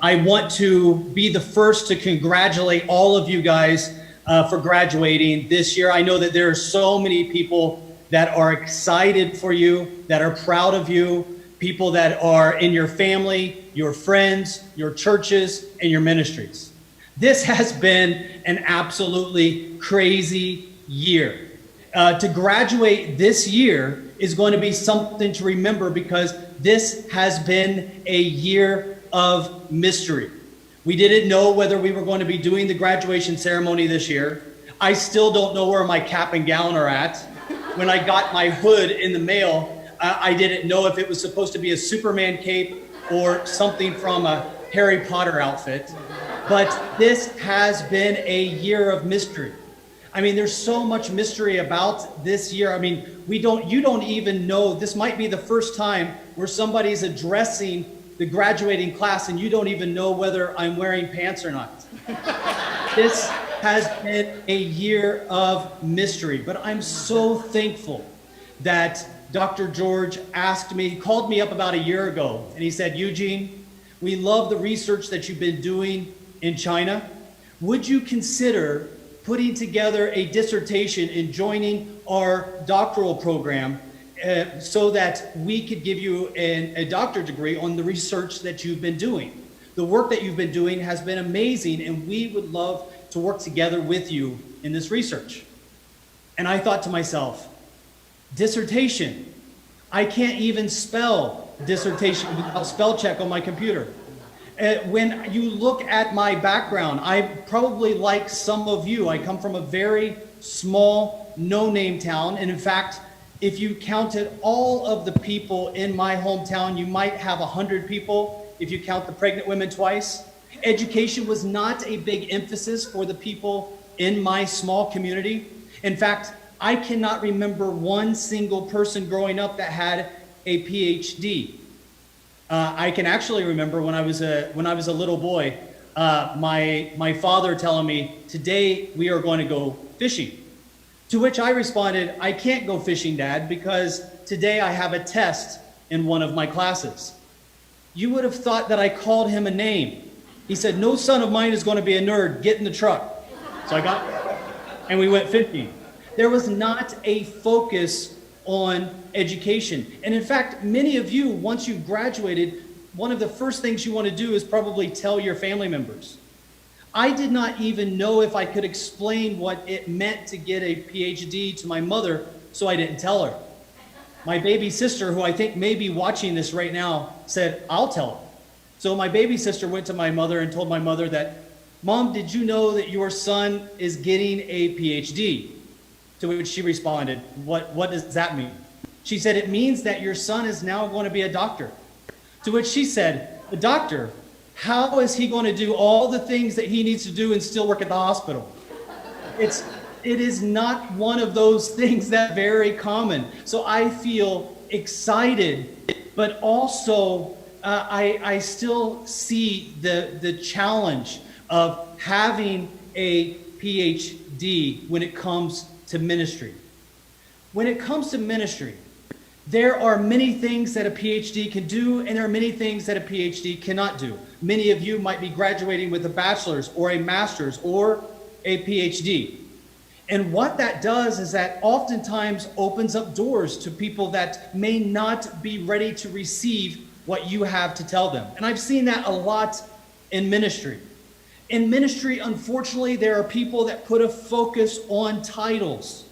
I want to be the first to congratulate all of you guys for graduating this year. I know that there are so many people that are excited for you, that are proud of you, people that are in your family, your friends, your churches, and your ministries. This has been an absolutely crazy year. To graduate this year is going to be something to remember because this has been a year of mystery. We didn't know whether we were going to be doing the graduation ceremony this year. I still don't know where my cap and gown are at. When I got my hood in the mail, I didn't know if it was supposed to be a Superman cape or something from a Harry Potter outfit. But this has been a year of mystery. I mean, there's so much mystery about this year. I mean, you don't even know. This might be the first time where somebody's addressing the graduating class and you don't even know whether I'm wearing pants or not. This has been a year of mystery, but I'm so thankful that Dr. George he called me up about a year ago, and he said, Eugene, we love the research that you've been doing in China. Would you consider putting together a dissertation and joining our doctoral program so that we could give you a doctorate degree on the research that you've been doing? The work that you've been doing has been amazing, and we would love to work together with you in this research. And I thought to myself, dissertation. I can't even spell dissertation without spell check on my computer. When you look at my background, I probably like some of you. I come from a very small, no-name town. And in fact, if you counted all of the people in my hometown, you might have 100 people if you count the pregnant women twice. Education was not a big emphasis for the people in my small community. In fact, I cannot remember one single person growing up that had a PhD. I can actually remember when I was a little boy, my father telling me, today we are going to go fishing. To which I responded, I can't go fishing, Dad, because today I have a test in one of my classes. You would have thought that I called him a name. He said, no son of mine is going to be a nerd, get in the truck. So I got, and we went fishing. There was not a focus on education. And in fact, many of you, once you've graduated, one of the first things you want to do is probably tell your family members. I did not even know if I could explain what it meant to get a PhD to my mother, so I didn't tell her. My baby sister, who I think may be watching this right now, said, I'll tell her. So my baby sister went to my mother and told my mother that, Mom, did you know that your son is getting a PhD? To which she responded, what does that mean? She said, it means that your son is now going to be a doctor. To which she said, a doctor? How is he going to do all the things that he needs to do and still work at the hospital? It is not one of those things that are very common. So I feel excited, but also I still see the challenge of having a PhD when it comes to ministry. When it comes to ministry, there are many things that a PhD can do, and there are many things that a PhD cannot do. Many of you might be graduating with a bachelor's or a master's or a PhD. And what that does is that oftentimes opens up doors to people that may not be ready to receive what you have to tell them. And I've seen that a lot in ministry. In ministry, unfortunately, there are people that put a focus on titles.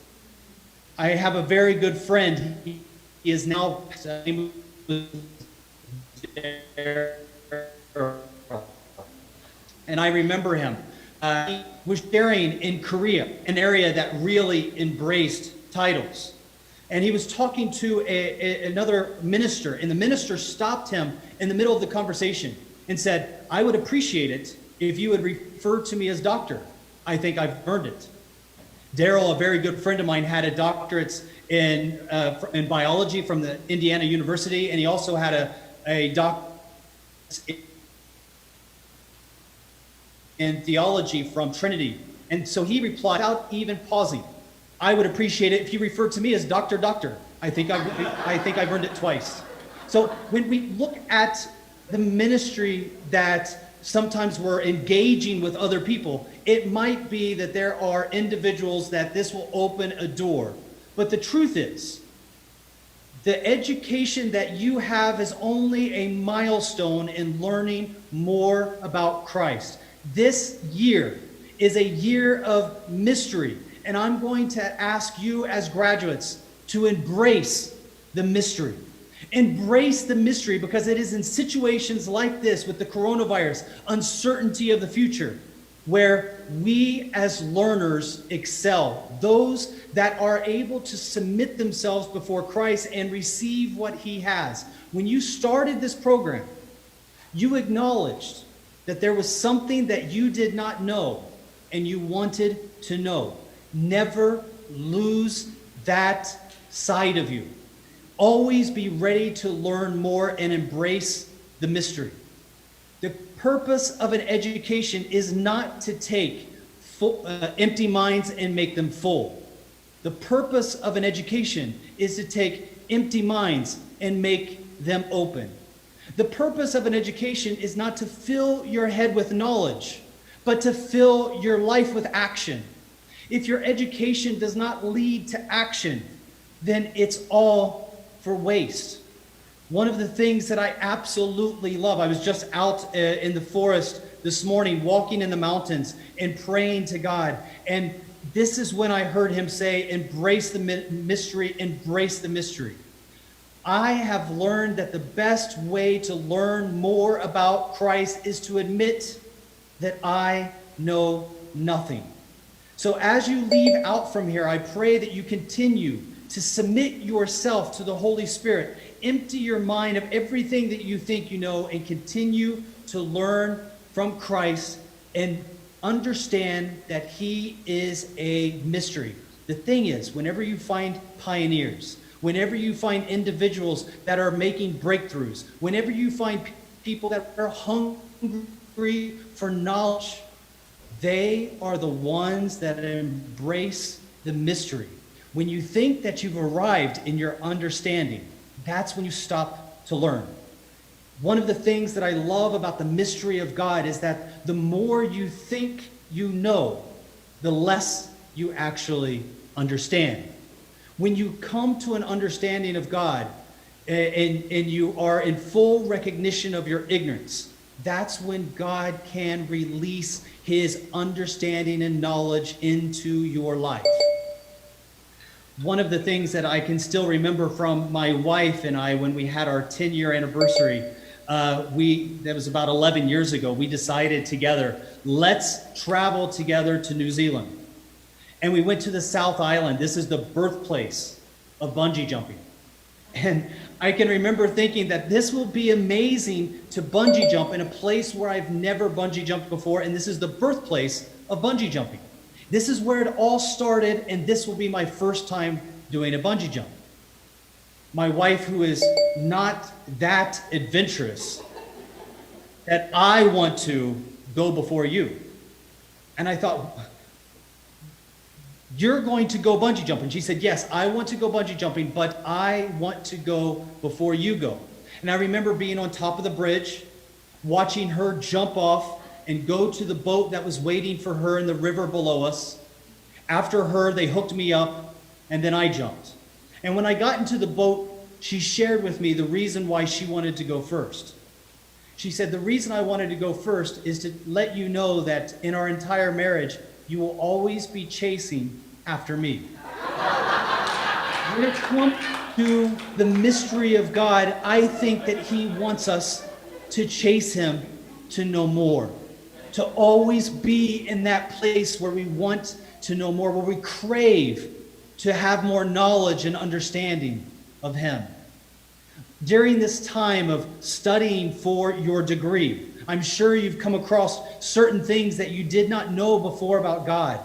I have a very good friend. He is now and I remember him. He was sharing in Korea, an area that really embraced titles. And he was talking to another minister, and the minister stopped him in the middle of the conversation and said, I would appreciate it if you would refer to me as doctor. I think I've earned it. Daryl, a very good friend of mine, had a doctorate in biology from the Indiana University, and he also had a doctorate in theology from Trinity. And so he replied without even pausing, I would appreciate it if you referred to me as doctor. I think I've earned it twice. So when we look at the ministry that sometimes we're engaging with other people, it might be that there are individuals that this will open a door. But the truth is, the education that you have is only a milestone in learning more about Christ. This year is a year of mystery, and I'm going to ask you as graduates to embrace the mystery. Embrace the mystery, because it is in situations like this with the coronavirus, uncertainty of the future, where we as learners excel. Those that are able to submit themselves before Christ and receive what he has. When you started this program, you acknowledged that there was something that you did not know and you wanted to know. Never lose that side of you. Always be ready to learn more and embrace the mystery. The purpose of an education is not to take empty minds and make them full. The purpose of an education is to take empty minds and make them open. The purpose of an education is not to fill your head with knowledge, but to fill your life with action. If your education does not lead to action, then it's all for waste. One of the things that I absolutely love, I was just out in the forest this morning, walking in the mountains and praying to God. And this is when I heard him say, embrace the mystery, embrace the mystery. I have learned that the best way to learn more about Christ is to admit that I know nothing. So as you leave out from here, I pray that you continue to submit yourself to the Holy Spirit. Empty your mind of everything that you think you know and continue to learn from Christ and understand that he is a mystery. The thing is, whenever you find pioneers, whenever you find individuals that are making breakthroughs, whenever you find people that are hungry for knowledge, they are the ones that embrace the mystery. When you think that you've arrived in your understanding, that's when you stop to learn. One of the things that I love about the mystery of God is that the more you think you know, the less you actually understand. When you come to an understanding of God and you are in full recognition of your ignorance, that's when God can release his understanding and knowledge into your life. One of the things that I can still remember from my wife and I when we had our 10-year anniversary, that was about 11 years ago, we decided together, let's travel together to New Zealand. And we went to the South Island. This is the birthplace of bungee jumping. And I can remember thinking that this will be amazing to bungee jump in a place where I've never bungee jumped before, and this is the birthplace of bungee jumping. This is where it all started, and this will be my first time doing a bungee jump. My wife, who is not that adventurous, that I want to go before you. And I thought, you're going to go bungee jumping? She said, yes, I want to go bungee jumping, but I want to go before you go. And I remember being on top of the bridge, watching her jump off and go to the boat that was waiting for her in the river below us. After her, they hooked me up, and then I jumped. And when I got into the boat, she shared with me the reason why she wanted to go first. She said, the reason I wanted to go first is to let you know that in our entire marriage, you will always be chasing after me. When it comes to the mystery of God, I think that he wants us to chase him to know more, to always be in that place where we want to know more, where we crave to have more knowledge and understanding of him. During this time of studying for your degree, I'm sure you've come across certain things that you did not know before about God.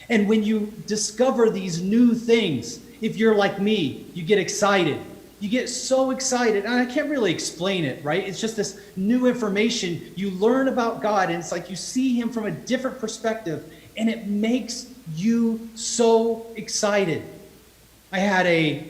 And when you discover these new things, if you're like me, you get excited. You get so excited, and I can't really explain it, right? It's just this new information. You learn about God, and it's like you see him from a different perspective, and it makes you so excited. I had a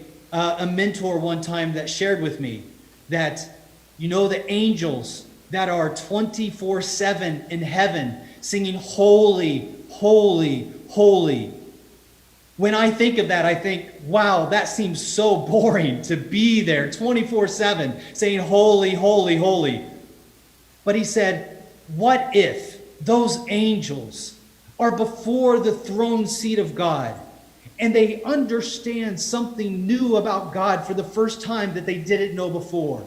mentor one time that shared with me that, you know, the angels that are 24/7 in heaven singing holy, holy, holy. When I think of that, I think, wow, that seems so boring to be there 24/7 saying holy, holy, holy. But he said, what if those angels are before the throne seat of God and they understand something new about God for the first time that they didn't know before?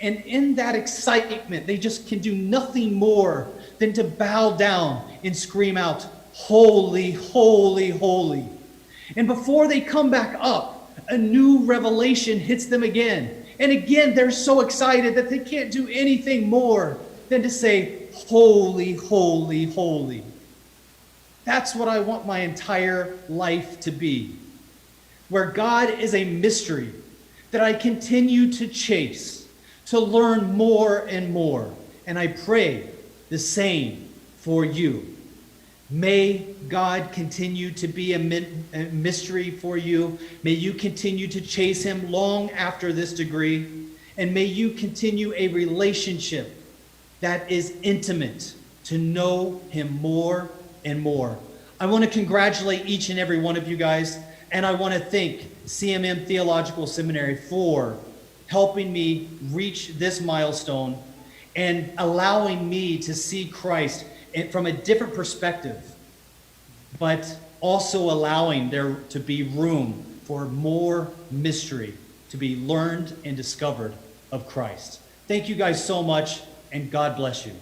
And in that excitement, they just can do nothing more than to bow down and scream out, holy, holy, holy. And before they come back up, a new revelation hits them again. And again, they're so excited that they can't do anything more than to say, holy, holy, holy. That's what I want my entire life to be, where God is a mystery that I continue to chase, to learn more and more. And I pray the same for you. May God continue to be a mystery for you. May you continue to chase him long after this degree. And may you continue a relationship that is intimate to know him more and more. I want to congratulate each and every one of you guys. And I want to thank CMM Theological Seminary for helping me reach this milestone and allowing me to see Christ from a different perspective, but also allowing there to be room for more mystery to be learned and discovered of Christ. Thank you guys so much, and God bless you.